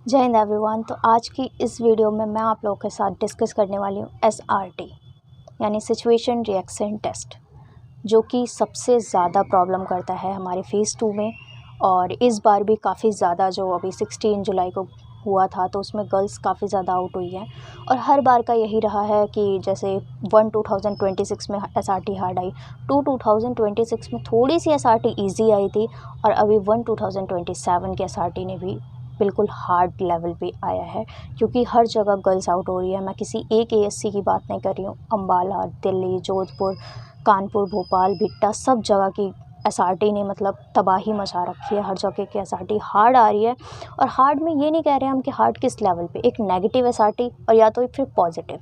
जय हिंद एवरीवन। तो आज की इस वीडियो में मैं आप लोगों के साथ डिस्कस करने वाली हूँ SRT यानी सिचुएशन रिएक्शन टेस्ट, जो कि सबसे ज़्यादा प्रॉब्लम करता है हमारे फेज़ 2 में। और इस बार भी काफ़ी ज़्यादा, जो अभी 16 जुलाई को हुआ था, तो उसमें गर्ल्स काफ़ी ज़्यादा आउट हुई हैं। और हर बार का यही रहा है कि जैसे 2026 में SRT हार्ड आई, 2026 में थोड़ी सी SRT ईजी आई थी, और अभी 2027 के SRT ने भी बिल्कुल हार्ड लेवल पे आया है, क्योंकि हर जगह गर्ल्स आउट हो रही है। मैं किसी एक ASC की बात नहीं कर रही हूँ, अम्बाला, दिल्ली, जोधपुर, कानपुर, भोपाल, भिट्टा, सब जगह की SRT ने मतलब तबाही मचा रखी है। हर जगह की SRT हार्ड आ रही है। और हार्ड में ये नहीं कह रहे हैं हम कि हार्ड किस लेवल पे, एक नेगेटिव SRT और या तो फिर पॉजिटिव।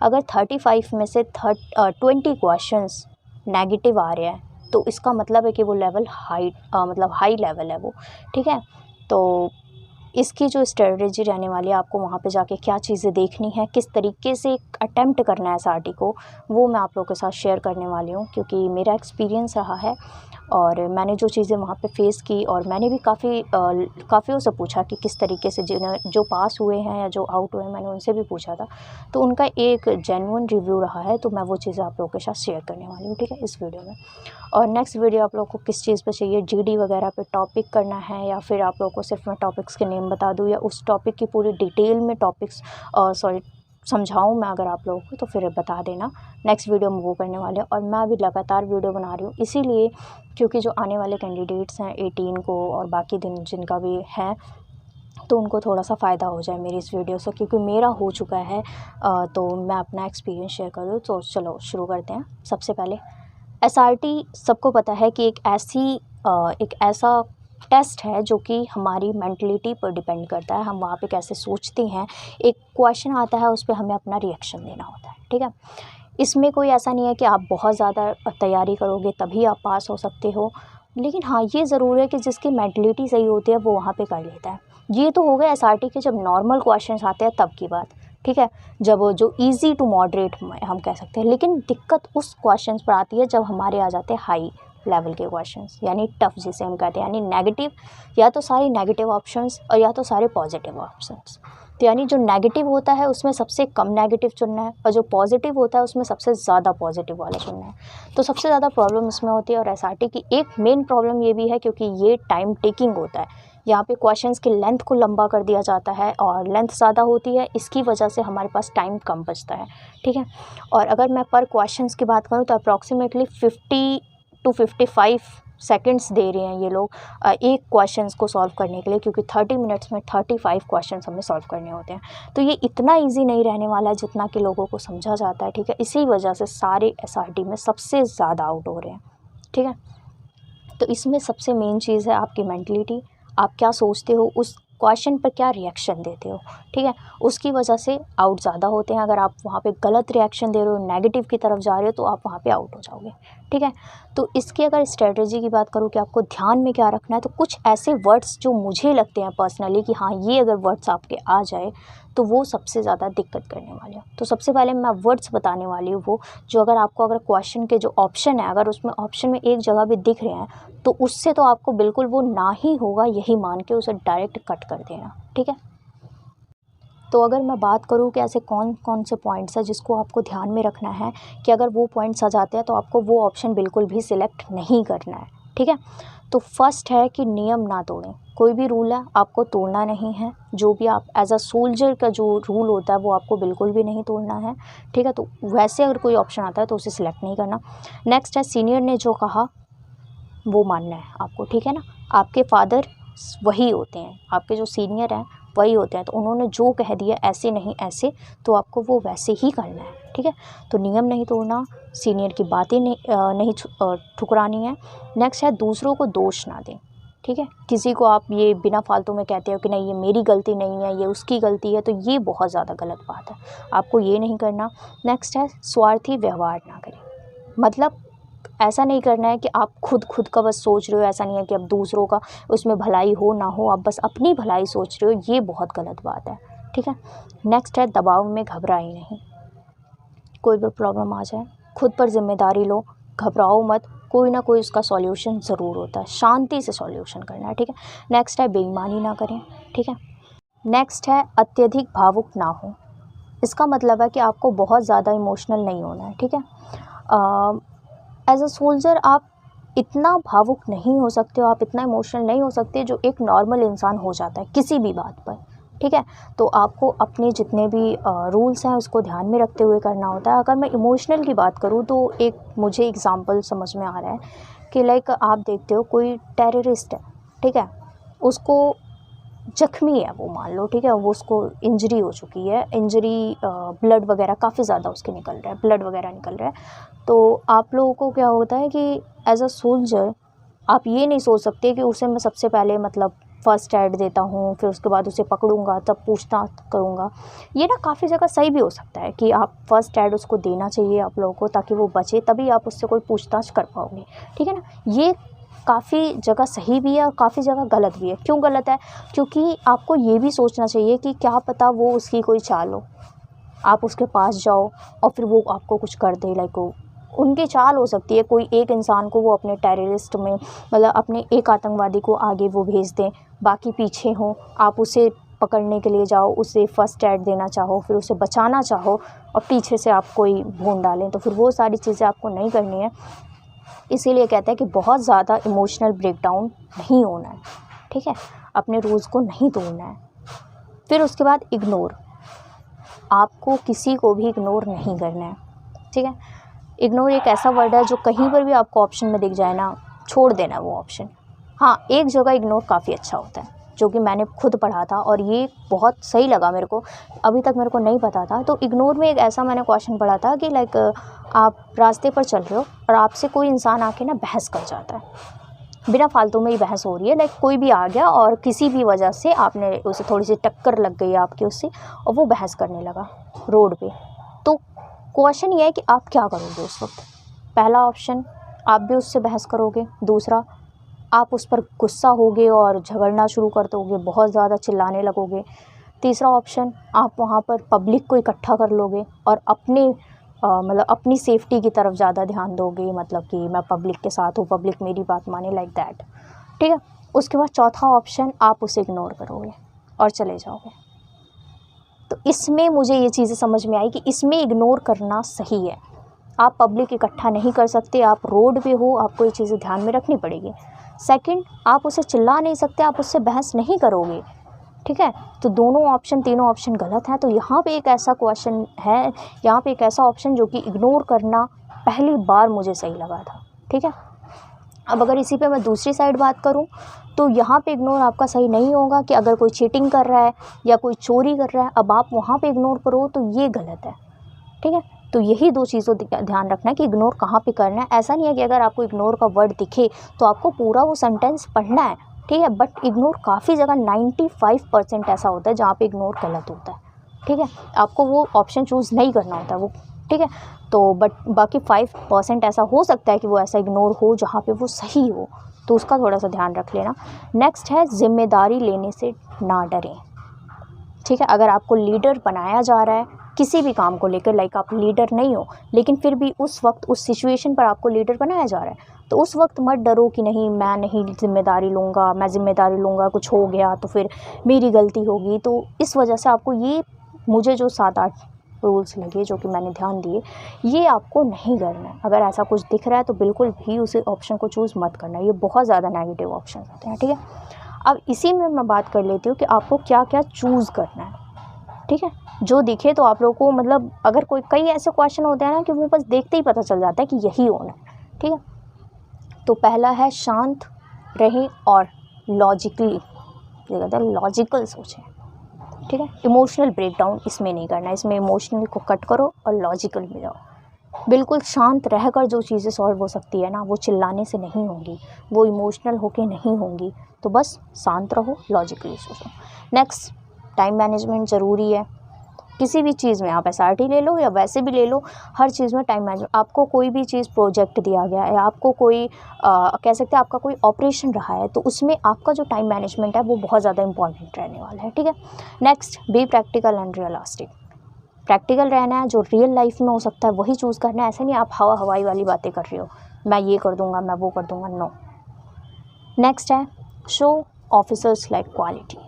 अगर 35 में से 20 क्वेश्चंस नेगेटिव आ रहे हैं, तो इसका मतलब है कि वो लेवल मतलब हाई लेवल है वो, ठीक है। तो इसकी जो स्ट्रेटजी रहने वाली है, आपको वहाँ पे जाके क्या चीज़ें देखनी है, किस तरीके से अटेम्प्ट करना है SRT को, वो मैं आप लोगों के साथ शेयर करने वाली हूँ, क्योंकि मेरा एक्सपीरियंस रहा है और मैंने जो चीज़ें वहाँ पे फेस की। और मैंने भी काफ़ियों से पूछा कि किस तरीके से जो पास हुए हैं या जो आउट हुए हैं, मैंने उनसे भी पूछा था, तो उनका एक जेन्युइन रिव्यू रहा है। तो मैं वो चीज़ें आप लोगों के साथ शेयर करने वाली हूँ, ठीक है, इस वीडियो में। और नेक्स्ट वीडियो आप लोगों को किस चीज़ पे चाहिए, GD वगैरह पे टॉपिक करना है, या फिर आप लोगों को सिर्फ मैं टॉपिक्स के नेम बता दूँ, या उस टॉपिक की पूरी डिटेल में समझाऊँ मैं अगर आप लोगों को, तो फिर बता देना। नेक्स्ट वीडियो में वो करने वाले हैं। और मैं अभी लगातार वीडियो बना रही हूँ इसीलिए क्योंकि जो आने वाले कैंडिडेट्स हैं 18 को और बाकी दिन जिनका भी है, तो उनको थोड़ा सा फ़ायदा हो जाए मेरी इस वीडियो से, क्योंकि मेरा हो चुका है। तो मैं अपना एक्सपीरियंस शेयर कर दूँ। तो चलो शुरू करते हैं। सबसे पहले SRT सबको पता है कि एक ऐसा टेस्ट है जो कि हमारी मेंटलिटी पर डिपेंड करता है। हम वहाँ पे कैसे सोचते हैं, एक क्वेश्चन आता है, उस पर हमें अपना रिएक्शन देना होता है, ठीक है। इसमें कोई ऐसा नहीं है कि आप बहुत ज़्यादा तैयारी करोगे तभी आप पास हो सकते हो, लेकिन हाँ, ये ज़रूर है कि जिसकी मेंटलिटी सही होती है वो वहाँ पे कर लेता है। ये तो हो गया SRT के जब नॉर्मल क्वेश्चंस आते हैं तब की बात, ठीक है, जब जो इजी टू मॉडरेट हम कह सकते हैं। लेकिन दिक्कत उस क्वेश्चंस पर आती है जब हमारे आ जाते हैं हाई लेवल के क्वेश्चंस, यानी टफ जिसे हम कहते हैं, यानी नेगेटिव, या तो सारे नेगेटिव ऑप्शंस और या तो सारे पॉजिटिव ऑप्शंस। तो यानी जो नेगेटिव होता है उसमें सबसे कम नेगेटिव चुनना है, और जो पॉजिटिव होता है उसमें सबसे ज़्यादा पॉजिटिव वाला चुनना है। तो सबसे ज़्यादा प्रॉब्लम इसमें होती है। और SRT की एक मेन प्रॉब्लम ये भी है क्योंकि ये टाइम टेकिंग होता है। यहाँ पे क्वेश्चंस की लेंथ को लंबा कर दिया जाता है, और लेंथ ज़्यादा होती है, इसकी वजह से हमारे पास टाइम कम बचता है, ठीक है। और अगर मैं पर क्वेश्चंस की बात करूँ तो अप्रॉक्सीमेटली 50 to 55 सेकंड्स दे रहे हैं ये लोग एक क्वेश्चंस को सॉल्व करने के लिए, क्योंकि 30 मिनट्स में 35 क्वेश्चंस हमें सॉल्व करने होते हैं। तो ये इतना इजी नहीं रहने वाला है जितना कि लोगों को समझा जाता है, ठीक है। इसी वजह से सारे SRT में सबसे ज़्यादा आउट हो रहे हैं, ठीक है। तो इसमें सबसे मेन चीज़ है आपकी मेंटलिटी। आप क्या सोचते हो, उस क्वेश्चन पर क्या रिएक्शन देते हो, ठीक है, उसकी वजह से आउट ज़्यादा होते हैं। अगर आप वहाँ पे गलत रिएक्शन दे रहे हो, नेगेटिव की तरफ जा रहे हो, तो आप वहाँ पे आउट हो जाओगे, ठीक है। तो इसकी अगर स्ट्रेटजी की बात करूँ कि आपको ध्यान में क्या रखना है, तो कुछ ऐसे वर्ड्स जो मुझे लगते हैं पर्सनली कि हाँ, ये अगर वर्ड्स आपके आ जाए तो वो सबसे ज़्यादा दिक्कत करने वाले हो। तो सबसे पहले मैं वर्ड्स बताने वाली हूँ, वो जो अगर क्वेश्चन के जो ऑप्शन है, अगर उसमें ऑप्शन में एक जगह भी दिख रहे हैं, तो उससे तो आपको बिल्कुल वो ना ही होगा यही मान के उसे डायरेक्ट कट कर देना, ठीक है। तो अगर मैं बात करूँ कि ऐसे कौन कौन से पॉइंट्स हैं जिसको आपको ध्यान में रखना है, कि अगर वो पॉइंट्स आ जाते हैं तो आपको वो ऑप्शन बिल्कुल भी सिलेक्ट नहीं करना है, ठीक है। तो फर्स्ट है कि नियम ना तोड़ें। कोई भी रूल है आपको तोड़ना नहीं है। जो भी आप एज अ सोल्जर का जो रूल होता है वो आपको बिल्कुल भी नहीं तोड़ना है, ठीक है। तो वैसे अगर कोई ऑप्शन आता है तो उसे सिलेक्ट नहीं करना। नेक्स्ट है, सीनियर ने जो कहा वो मानना है आपको, ठीक है ना। आपके फादर वही होते हैं, आपके जो सीनियर हैं वही होते हैं, तो उन्होंने जो कह दिया ऐसे नहीं ऐसे, तो आपको वो वैसे ही करना है, ठीक है। तो नियम नहीं तोड़ना, सीनियर की बातें नहीं ठुकरानी है। नेक्स्ट है, दूसरों को दोष ना दें, ठीक है। किसी को आप ये बिना फालतू में कहते हो कि नहीं ये मेरी गलती नहीं है, ये उसकी गलती है, तो ये बहुत ज़्यादा गलत बात है, आपको ये नहीं करना। नेक्स्ट है, स्वार्थी व्यवहार ना करें। मतलब ऐसा नहीं करना है कि आप खुद का बस सोच रहे हो, ऐसा नहीं है कि अब दूसरों का उसमें भलाई हो ना हो, आप बस अपनी भलाई सोच रहे हो, ये बहुत गलत बात है, ठीक है। नेक्स्ट है, दबाव में घबराए नहीं। कोई भी प्रॉब्लम आ जाए खुद पर जिम्मेदारी लो, घबराओ मत, कोई ना कोई उसका सॉल्यूशन ज़रूर होता है, शांति से सॉल्यूशन करना है, ठीक है। नेक्स्ट है, बेईमानी ना करें, ठीक है। नेक्स्ट है अत्यधिक भावुक ना हो। इसका मतलब है कि आपको बहुत ज़्यादा इमोशनल नहीं होना है, ठीक है। एज अ सोल्जर आप इतना भावुक नहीं हो सकते हो, आप इतना इमोशनल नहीं हो सकते जो एक नॉर्मल इंसान हो जाता है किसी भी बात पर, ठीक है। तो आपको अपने जितने भी रूल्स हैं उसको ध्यान में रखते हुए करना होता है। अगर मैं इमोशनल की बात करूँ तो एक मुझे एग्जांपल समझ में आ रहा है कि लाइक आप देखते हो कोई टेररिस्ट है, ठीक है, उसको जख्मी है वो, मान लो, ठीक है, वो उसको इंजरी हो चुकी है, इंजरी ब्लड वगैरह काफ़ी ज़्यादा उसके निकल रहा है, ब्लड वगैरह निकल रहा है। तो आप लोगों को क्या होता है कि एज अ सोल्जर आप ये नहीं सोच सकते कि उसे मैं सबसे पहले मतलब फ़र्स्ट एड देता हूँ, फिर उसके बाद उसे पकड़ूंगा, तब पूछताछ करूँगा। ये ना काफ़ी जगह सही भी हो सकता है कि आप फ़र्स्ट एड उसको देना चाहिए आप लोगों को, ताकि वो बचे, तभी आप उससे कोई पूछताछ कर पाओगे, ठीक है ना। ये काफ़ी जगह सही भी है और काफ़ी जगह गलत भी है। क्यों गलत है? क्योंकि आपको ये भी सोचना चाहिए कि क्या पता वो उसकी कोई चाल हो, आप उसके पास जाओ और फिर वो आपको कुछ कर दे। लाइक उनकी चाल हो सकती है, कोई एक इंसान को वो अपने टेररिस्ट में, मतलब अपने एक आतंकवादी को आगे वो भेज दें, बाकी पीछे हों, आप उसे पकड़ने के लिए जाओ, उसे फ़र्स्ट एड देना चाहो, फिर उसे बचाना चाहो और पीछे से आप कोई भून डालें, तो फिर वो सारी चीज़ें आपको नहीं करनी है। इसीलिए कहते हैं कि बहुत ज़्यादा इमोशनल ब्रेकडाउन नहीं होना है, ठीक है, अपने रूल्स को नहीं तोड़ना है। फिर उसके बाद इग्नोर, आपको किसी को भी इग्नोर नहीं करना है, ठीक है। इग्नोर एक ऐसा वर्ड है जो कहीं पर भी आपको ऑप्शन में दिख जाए ना, छोड़ देना है वो ऑप्शन। हाँ, एक जगह इग्नोर काफ़ी अच्छा होता है, जो कि मैंने खुद पढ़ा था और ये बहुत सही लगा मेरे को, अभी तक मेरे को नहीं पता था। तो इग्नोर में एक ऐसा मैंने क्वेश्चन पढ़ा था कि लाइक आप रास्ते पर चल रहे हो और आपसे कोई इंसान आके ना बहस कर जाता है, बिना फालतू में ही बहस हो रही है, लाइक कोई भी आ गया और किसी भी वजह से आपने उसे थोड़ी सी टक्कर लग गई आपकी उससे और वो बहस करने लगा रोड पे। तो क्वेश्चन ये है कि आप क्या करोगे उस वक्त। पहला ऑप्शन, आप भी उससे बहस करोगे। दूसरा, आप उस पर गुस्सा होगे और झगड़ना शुरू कर दोगे, बहुत ज़्यादा चिल्लाने लगोगे। तीसरा ऑप्शन, आप वहाँ पर पब्लिक को इकट्ठा कर लोगे और अपने मतलब अपनी सेफ्टी की तरफ ज़्यादा ध्यान दोगे, मतलब कि मैं पब्लिक के साथ हूँ, पब्लिक मेरी बात माने, लाइक दैट, ठीक है। उसके बाद चौथा ऑप्शन, आप उसे इग्नोर करोगे और चले जाओगे। तो इसमें मुझे ये चीज़ें समझ में आई कि इसमें इग्नोर करना सही है। आप पब्लिक इकट्ठा नहीं कर सकते, आप रोड पे हो, आपको ये चीज़ें ध्यान में रखनी पड़ेगी। सेकंड, आप उसे चिल्ला नहीं सकते, आप उससे बहस नहीं करोगे, ठीक है। तो दोनों ऑप्शन, तीनों ऑप्शन गलत हैं। तो यहाँ पे एक ऐसा क्वेश्चन है, यहाँ पे एक ऐसा ऑप्शन जो कि इग्नोर करना पहली बार मुझे सही लगा था, ठीक है। अब अगर इसी पे मैं दूसरी साइड बात करूँ तो यहाँ पे इग्नोर आपका सही नहीं होगा कि अगर कोई चीटिंग कर रहा है या कोई चोरी कर रहा है, अब आप वहाँ पे इग्नोर करो तो ये गलत है, ठीक है। तो यही दो चीज़ों ध्यान रखना है कि इग्नोर कहाँ पे करना है। ऐसा नहीं है कि अगर आपको इग्नोर का वर्ड दिखे तो आपको पूरा वो सेंटेंस पढ़ना है, ठीक है। बट इग्नोर काफ़ी जगह 95% ऐसा होता है जहाँ पे इग्नोर गलत होता है, ठीक है। आपको वो ऑप्शन चूज़ नहीं करना होता है वो, ठीक है। तो बट बाकी 5% ऐसा हो सकता है कि वो ऐसा इग्नोर हो जहाँ पे वो सही हो, तो उसका थोड़ा सा ध्यान रख लेना। नेक्स्ट है जिम्मेदारी लेने से ना डरें, ठीक है। अगर आपको लीडर बनाया जा रहा है किसी भी काम को लेकर, लाइक आप लीडर नहीं हो लेकिन फिर भी उस वक्त उस सिचुएशन पर आपको लीडर बनाया जा रहा है, तो उस वक्त मत डरो कि नहीं मैं नहीं जिम्मेदारी लूँगा, मैं जिम्मेदारी लूँगा, कुछ हो गया तो फिर मेरी गलती होगी। तो इस वजह से आपको ये, मुझे जो 7-8 रूल्स लगे जो कि मैंने ध्यान दिए, ये आपको नहीं करना है। अगर ऐसा कुछ दिख रहा है तो बिल्कुल भी उस ऑप्शन को चूज़ मत करना, ये बहुत ज़्यादा नेगेटिव ऑप्शन होते हैं, ठीक है। अब इसी में मैं बात कर लेती हूँ कि आपको क्या क्या चूज़ करना है, ठीक है। जो दिखे तो आप लोगों को, मतलब अगर कोई, कई ऐसे क्वेश्चन होते हैं ना कि वो बस देखते ही पता चल जाता है कि यही होना है, ठीक है। तो पहला है शांत रहें और लॉजिकली, ये कहते हैं लॉजिकल सोचें, ठीक है। इमोशनल ब्रेकडाउन इसमें नहीं करना है, इसमें इमोशनल को कट करो और लॉजिकल में जाओ। बिल्कुल शांत रहकर जो चीज़ें सॉल्व हो सकती है ना, वो चिल्लाने से नहीं होंगी, वो इमोशनल होके नहीं होंगी। तो बस शांत रहो, लॉजिकली सोचो। नेक्स्ट, टाइम मैनेजमेंट ज़रूरी है। किसी भी चीज़ में, आप एसआरटी ले लो या वैसे भी ले लो, हर चीज़ में टाइम मैनेजमेंट। आपको कोई भी चीज़ प्रोजेक्ट दिया गया है, आपको कोई कह सकते हैं आपका कोई ऑपरेशन रहा है, तो उसमें आपका जो टाइम मैनेजमेंट है वो बहुत ज़्यादा इंपॉर्टेंट रहने वाला है, ठीक है। Next, be practical and realistic. Practical रहना है, जो रियल लाइफ में हो सकता है वही चूज़ करना है। ऐसे नहीं आप हवा हवाई वाली बातें कर रहे हो, मैं ये कर दूंगा, मैं वो कर दूंगा, नो। नेक्स्ट है show officers like quality,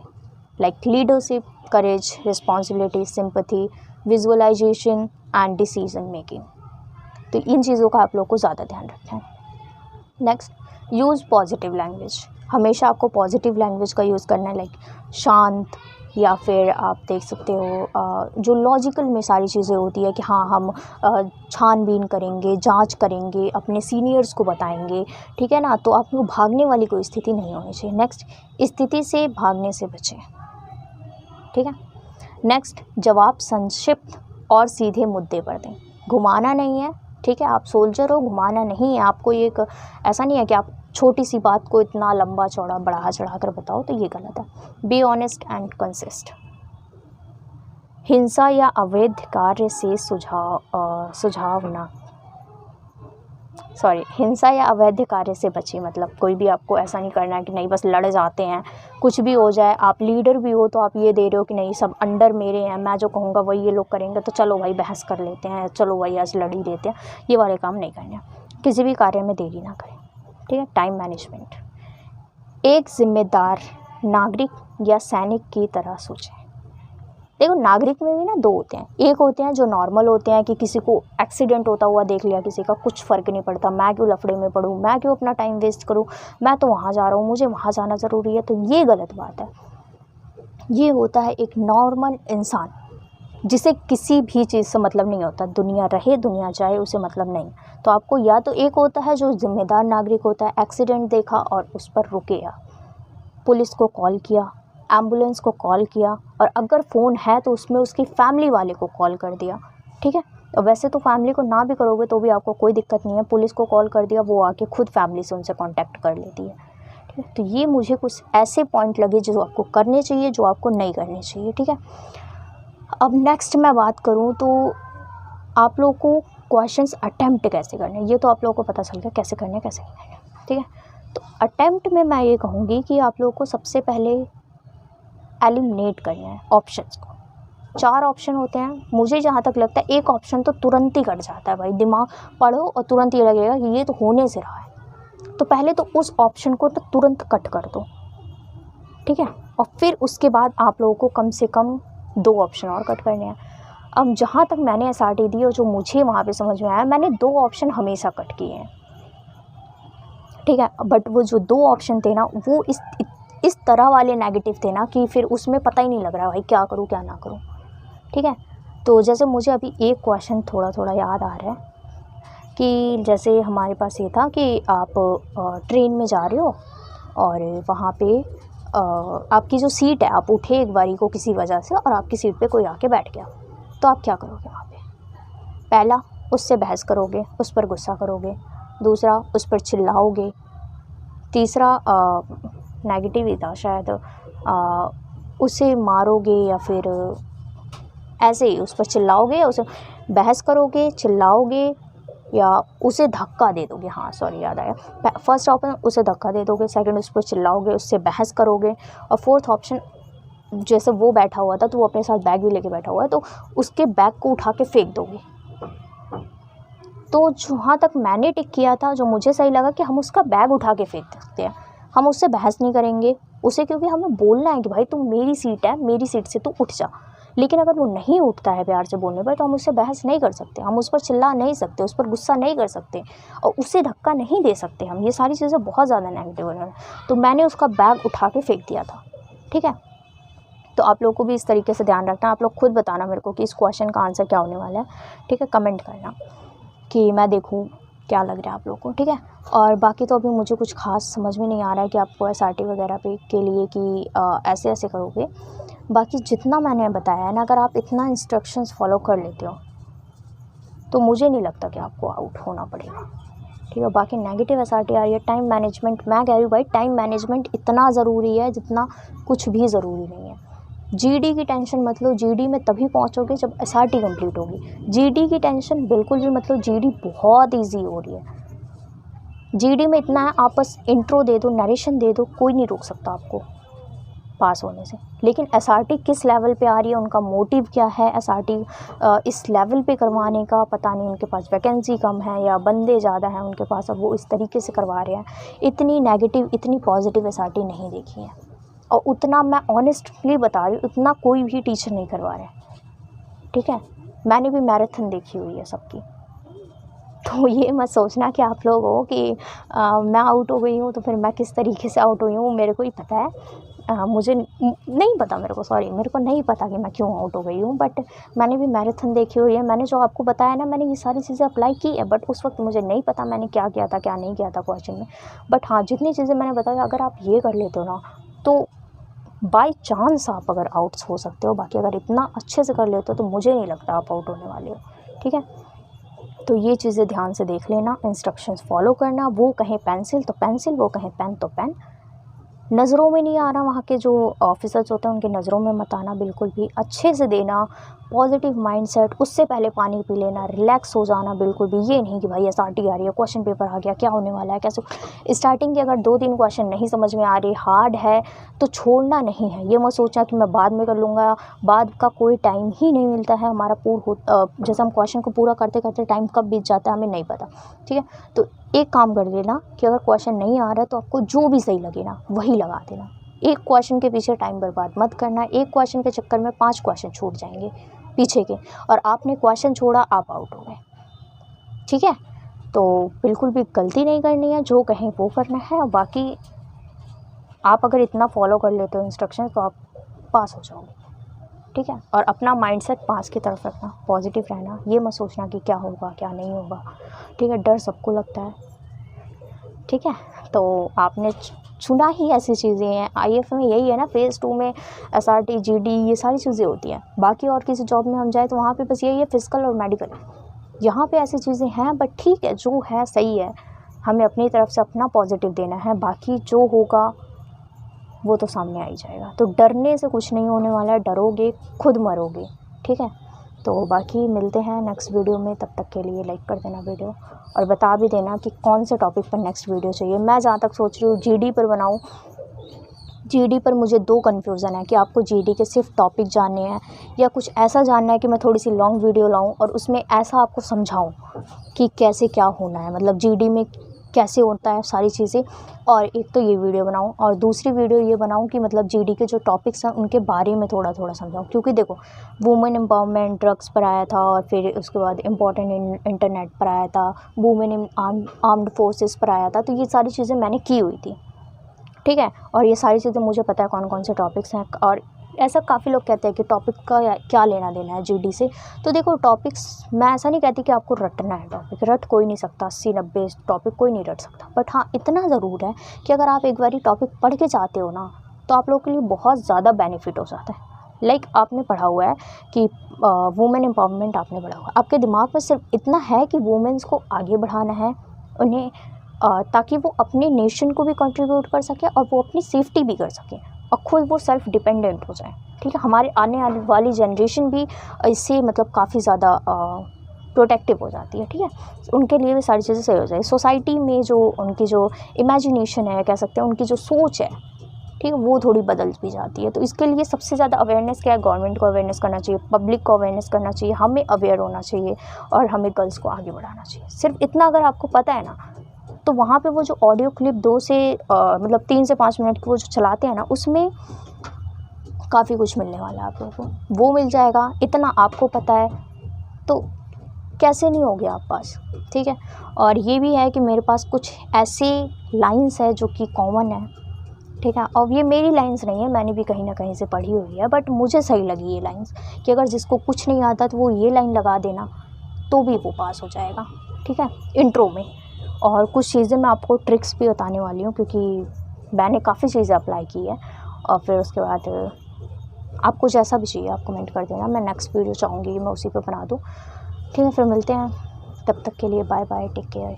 like leadership, courage, responsibility, sympathy, visualization and decision making. तो इन चीज़ों का आप लोग को ज़्यादा ध्यान रखना है। Next, use positive language. हमेशा आपको पॉजिटिव लैंग्वेज का यूज़ करना है, लाइक शांत, या फिर आप देख सकते हो जो लॉजिकल में सारी चीज़ें होती है कि हाँ हम छानबीन करेंगे, जांच करेंगे, अपने सीनियर्स को बताएंगे, ठीक है ना। तो आप लोग भागने वाली कोई स्थिति नहीं होनी चाहिए। नेक्स्ट, स्थिति से भागने से बचें, ठीक है। नेक्स्ट, जवाब संक्षिप्त और सीधे मुद्दे पर दें, घुमाना नहीं है, ठीक है। आप सोल्जर हो, घुमाना नहीं है आपको। एक ऐसा नहीं है कि आप छोटी सी बात को इतना लंबा चौड़ा बढ़ा चढ़ा कर बताओ, तो ये गलत है। Be honest and consist. हिंसा या अवैध कार्य से हिंसा या अवैध कार्य से बचिए। मतलब कोई भी आपको ऐसा नहीं करना है कि नहीं बस लड़ जाते हैं, कुछ भी हो जाए। आप लीडर भी हो तो आप ये दे रहे हो कि नहीं सब अंडर मेरे हैं, मैं जो कहूँगा वही ये लोग करेंगे, तो चलो भाई बहस कर लेते हैं, चलो भाई आज लड़ ही देते हैं। ये वाले काम नहीं करने। किसी भी कार्य में देरी ना करें, ठीक है। Time management. एक जिम्मेदार नागरिक या सैनिक की तरह सोचें। देखो, नागरिक में भी ना दो होते हैं। एक होते हैं जो नॉर्मल होते हैं कि किसी को एक्सीडेंट होता हुआ देख लिया किसी का, कुछ फ़र्क नहीं पड़ता, मैं क्यों लफड़े में पड़ूँ, मैं क्यों अपना टाइम वेस्ट करूँ, मैं तो वहाँ जा रहा हूँ, मुझे वहाँ जाना ज़रूरी है। तो ये गलत बात है। ये होता है एक नॉर्मल इंसान जिसे किसी भी चीज़ से मतलब नहीं होता, दुनिया रहे दुनिया जाए उसे मतलब नहीं। तो आपको या तो एक होता है जो जिम्मेदार नागरिक होता है, एक्सीडेंट देखा और उस पर रुके, पुलिस को कॉल किया, एम्बुलेंस को कॉल किया, और अगर फ़ोन है तो उसमें उसकी फैमिली वाले को कॉल कर दिया, ठीक है। तो वैसे तो फैमिली को ना भी करोगे तो भी आपको कोई दिक्कत नहीं है, पुलिस को कॉल कर दिया, वो आके खुद फैमिली से उनसे कांटेक्ट कर लेती है, ठीक है। तो ये मुझे कुछ ऐसे पॉइंट लगे जो आपको करने चाहिए, जो आपको नहीं करने चाहिए, ठीक है। अब नेक्स्ट मैं बात करूँ तो आप लोगों को क्वेश्चंस अटैम्प्ट कैसे करने, ये तो आप लोगों को पता चल गया कैसे करने कैसे नहीं करने, ठीक है। तो अटैम्प्ट में मैं ये कहूँगी कि आप लोगों को सबसे पहले एलिमिनेट करना है ऑप्शंस को। 4 ऑप्शन होते हैं, मुझे जहाँ तक लगता है एक ऑप्शन तो तुरंत ही कट जाता है भाई। दिमाग पढ़ो और तुरंत ही लगेगा कि ये तो होने से रहा है, तो पहले तो उस ऑप्शन को तो तुरंत कट कर दो, ठीक है। और फिर उसके बाद आप लोगों को कम से कम 2 ऑप्शन और कट करने हैं। अब जहाँ तक मैंने एसआरटी दी और जो मुझे वहाँ पे समझ में आया, मैंने 2 ऑप्शन हमेशा कट किए हैं, ठीक है। बट वो जो 2 ऑप्शन थे ना, वो इस तरह वाले नेगेटिव थे ना कि फिर उसमें पता ही नहीं लग रहा भाई क्या करूँ क्या ना करूँ, ठीक है। तो जैसे मुझे अभी एक क्वेश्चन थोड़ा थोड़ा याद आ रहा है कि जैसे हमारे पास ये था कि आप ट्रेन में जा रहे हो और वहाँ पे आपकी जो सीट है, आप उठे एक बारी को किसी वजह से और आपकी सीट पे कोई आके बैठ गया, तो आप क्या करोगे वहाँ पे? पहला, उससे बहस करोगे, उस पर गुस्सा करोगे। दूसरा, उस पर चिल्लाओगे। तीसरा नेगेटिव ही था शायद, उसे मारोगे या फिर ऐसे ही उस पर चिल्लाओगे, या उसे बहस करोगे, चिल्लाओगे, या उसे धक्का दे दोगे। हाँ सॉरी, याद आया। फर्स्ट ऑप्शन उसे धक्का दे दोगे, सेकंड उस पर चिल्लाओगे, उससे बहस करोगे, और फोर्थ ऑप्शन जैसे वो बैठा हुआ था तो वो अपने साथ बैग भी लेके बैठा हुआ है, तो उसके बैग को उठा के फेंक दोगे। तो जहाँ तक मैंने टिक किया था, जो मुझे सही लगा कि हम उसका बैग उठा के फेंक सकते हैं, हम उससे बहस नहीं करेंगे उसे, क्योंकि हमें बोलना है कि भाई तुम मेरी सीट है, मेरी सीट से तू उठ जा। लेकिन अगर वो नहीं उठता है प्यार से बोलने पर, तो हम उससे बहस नहीं कर सकते, हम उस पर चिल्ला नहीं सकते, उस पर गुस्सा नहीं कर सकते, और उसे धक्का नहीं दे सकते हम। ये सारी चीज़ें बहुत ज़्यादा नेगेटिव है। तो मैंने उसका बैग उठा के फेंक दिया था, ठीक है। तो आप लोगों को भी इस तरीके से ध्यान रखना। आप लोग खुद बताना मेरे को कि इस क्वेश्चन का आंसर क्या होने वाला है, ठीक है। कमेंट करना कि मैं देखूँ क्या लग रहा है आप लोगों को, ठीक है। और बाकी तो अभी मुझे कुछ खास समझ में नहीं आ रहा है कि आपको एसआरटी वगैरह पे के लिए कि ऐसे ऐसे करोगे। बाकी जितना मैंने बताया है ना, अगर आप इतना इंस्ट्रक्शंस फॉलो कर लेते हो तो मुझे नहीं लगता कि आपको आउट होना पड़ेगा, ठीक है। बाकी नेगेटिव एसआरटी आ रही है। टाइम मैनेजमेंट, मैं कह रही हूँ भाई टाइम मैनेजमेंट इतना ज़रूरी है जितना कुछ भी ज़रूरी नहीं है। जीडी की टेंशन मत लो, जीडी में तभी पहुंचोगे जब एसआरटी कंप्लीट होगी। जीडी की टेंशन बिल्कुल भी मतलब, जीडी बहुत इजी हो रही है। जीडी में इतना है, आप बस इंट्रो दे दो, नरेशन दे दो, कोई नहीं रोक सकता आपको पास होने से। लेकिन एसआरटी किस लेवल पे आ रही है, उनका मोटिव क्या है एसआरटी इस लेवल पे करवाने का, पता नहीं। उनके पास वैकेंसी कम है या बंदे ज़्यादा हैं उनके पास, अब वो इस तरीके से करवा रहे हैं। इतनी नेगेटिव इतनी पॉजिटिव एसआरटी नहीं देखी है। और उतना मैं ऑनेस्टली बता रही हूँ, उतना कोई भी टीचर नहीं करवा रहा है, ठीक है। मैंने भी मैराथन देखी हुई है सबकी। तो ये मत सोचना कि आप लोग हो कि मैं आउट हो गई हूँ तो फिर मैं किस तरीके से आउट हुई हूँ मेरे को ही पता है। मुझे नहीं पता, मेरे को नहीं पता कि मैं क्यों आउट हो गई हूँ, बट मैंने भी मैराथन देखी हुई है। मैंने जो आपको बताया ना, मैंने ये सारी चीज़ें अप्लाई की है, बट उस वक्त मुझे नहीं पता मैंने क्या किया था क्या नहीं किया था क्वेश्चन में। बट हाँ, जितनी चीज़ें मैंने बताई, अगर आप ये कर लेते हो ना तो बाई चांस आप अगर आउट हो सकते हो। बाकी अगर इतना अच्छे से कर लेते हो तो मुझे नहीं लगता आप आउट होने वाले हो, ठीक है। तो ये चीज़ें ध्यान से देख लेना, इंस्ट्रक्शंस फॉलो करना। वो कहें पेंसिल तो पेंसिल, वो कहें पेन तो पेन। नज़रों में नहीं आना, वहाँ के जो ऑफिसर्स होते हैं उनके नज़रों में मत आना बिल्कुल भी। अच्छे से देना, पॉजिटिव माइंडसेट, उससे पहले पानी पी लेना, रिलैक्स हो जाना बिल्कुल भी। ये नहीं कि भाई एसआरटी आ रही है, क्वेश्चन पेपर आ गया, क्या होने वाला है, कैसे। स्टार्टिंग के अगर 2-3 क्वेश्चन नहीं समझ में आ रही, हार्ड है, तो छोड़ना नहीं है। ये मत सोचना कि मैं बाद में कर लूँगा, बाद का कोई टाइम ही नहीं मिलता है हमारा। जैसे हम क्वेश्चन को पूरा करते करते टाइम कब बीत जाता है हमें नहीं पता, ठीक है। तो एक काम कर देना कि अगर क्वेश्चन नहीं आ रहा है तो आपको जो भी सही लगे ना वही लगा देना। एक क्वेश्चन के पीछे टाइम बर्बाद मत करना। एक क्वेश्चन के चक्कर में 5 क्वेश्चन छूट जाएंगे पीछे के, और आपने क्वेश्चन छोड़ा, आप आउट हो गए, ठीक है। तो बिल्कुल भी गलती नहीं करनी है, जो कहें वो करना है। और बाकी आप अगर इतना फॉलो कर लेते हो इंस्ट्रक्शन तो आप पास हो जाओगे, ठीक है। और अपना माइंडसेट पास की तरफ रखना, पॉजिटिव रहना। ये मत सोचना कि क्या होगा क्या नहीं होगा, ठीक है। डर सबको लगता है, ठीक है। तो आपने चुना ही ऐसी चीज़ें हैं। आईएएफ में यही है ना, फेज़ 2 में एसआरटी, जीडी, ये सारी चीज़ें होती हैं। बाकी और किसी जॉब में हम जाए तो वहाँ पे बस यही है, फिजिकल और मेडिकल। यहाँ पे ऐसी चीज़ें हैं, बट ठीक है, जो है सही है। हमें अपनी तरफ से अपना पॉजिटिव देना है, बाकी जो होगा वो तो सामने आ ही जाएगा। तो डरने से कुछ नहीं होने वाला है, डरोगे खुद मरोगे, ठीक है। तो बाकी मिलते हैं नेक्स्ट वीडियो में, तब तक के लिए लाइक कर देना वीडियो, और बता भी देना कि कौन से टॉपिक पर नेक्स्ट वीडियो चाहिए। मैं जहाँ तक सोच रही हूँ जीडी पर बनाऊँ। जीडी पर मुझे 2 कन्फ्यूज़न है कि आपको जीडी के सिर्फ टॉपिक जानने हैं या कुछ ऐसा जानना है कि मैं थोड़ी सी लॉन्ग वीडियो लाऊं और उसमें ऐसा आपको समझाऊं कि कैसे क्या होना है, मतलब जीडी में कैसे होता है सारी चीज़ें। और एक तो ये वीडियो बनाऊं, और दूसरी वीडियो ये बनाऊं कि मतलब जीडी के जो टॉपिक्स हैं उनके बारे में थोड़ा थोड़ा समझाऊं। क्योंकि देखो, वुमेन एम्पावरमेंट ड्रग्स पर आया था, और फिर उसके बाद इम्पोर्टेंट इंटरनेट पर आया था, वुमेन इन आर्म्ड फोर्सेस पर आया था। तो ये सारी चीज़ें मैंने की हुई थी, ठीक है। और ये सारी चीज़ें मुझे पता है कौन कौन से टॉपिक्स हैं। और ऐसा काफ़ी लोग कहते हैं कि टॉपिक का क्या लेना देना है जीडी से। तो देखो, टॉपिक्स मैं ऐसा नहीं कहती कि आपको रटना है, टॉपिक रट कोई नहीं सकता, 80-90 टॉपिक कोई नहीं रट सकता। बट हाँ, इतना ज़रूर है कि अगर आप एक बारी टॉपिक पढ़ के जाते हो ना, तो आप लोगों के लिए बहुत ज़्यादा बेनिफिट हो जाता है। लाइक आपने पढ़ा हुआ है कि वुमेन एम्पावरमेंट आपने पढ़ा हुआ है, आपके दिमाग में सिर्फ इतना है कि वुमेन्स को आगे बढ़ाना है, उन्हें ताकि वो अपने नेशन को भी कंट्रीब्यूट कर सके और वो अपनी सेफ्टी भी कर सके और खुद वो सेल्फ डिपेंडेंट हो जाए, ठीक है। हमारे आने वाली जनरेशन भी इससे मतलब काफ़ी ज़्यादा प्रोटेक्टिव हो जाती है, ठीक है। उनके लिए भी सारी चीज़ें सही हो जाए। सोसाइटी में जो उनकी जो इमेजिनेशन है, कह सकते हैं उनकी जो सोच है, ठीक है, वो थोड़ी बदल भी जाती है। तो इसके लिए सबसे ज़्यादा अवेयरनेस क्या है, गवर्नमेंट को अवेयरनेस करना चाहिए, पब्लिक को अवेयरनेस करना चाहिए, हमें अवेयर होना चाहिए और हमें गर्ल्स को आगे बढ़ाना चाहिए। सिर्फ इतना अगर आपको पता है ना, तो वहाँ पे वो जो ऑडियो क्लिप 2 से मतलब 3 से 5 मिनट की वो जो चलाते हैं ना, उसमें काफ़ी कुछ मिलने वाला है आप लोगों को, वो मिल जाएगा। इतना आपको पता है तो कैसे नहीं हो गया आप पास, ठीक है। और ये भी है कि मेरे पास कुछ ऐसे लाइंस है जो कि कॉमन है, ठीक है। और ये मेरी लाइंस नहीं है, मैंने भी कहीं ना कहीं से पढ़ी हुई है, बट मुझे सही लगी ये लाइंस कि अगर जिसको कुछ नहीं आता तो वो ये लाइन लगा देना तो भी वो पास हो जाएगा, ठीक है, इंट्रो में। और कुछ चीज़ें मैं आपको ट्रिक्स भी बताने वाली हूँ, क्योंकि मैंने काफ़ी चीज़ें अप्लाई की है। और फिर उसके बाद आपको जैसा भी चाहिए आप कमेंट कर देना, मैं नेक्स्ट वीडियो चाहूँगी मैं उसी पे बना दूँ, ठीक है। फिर मिलते हैं, तब तक के लिए बाय बाय, टेक केयर।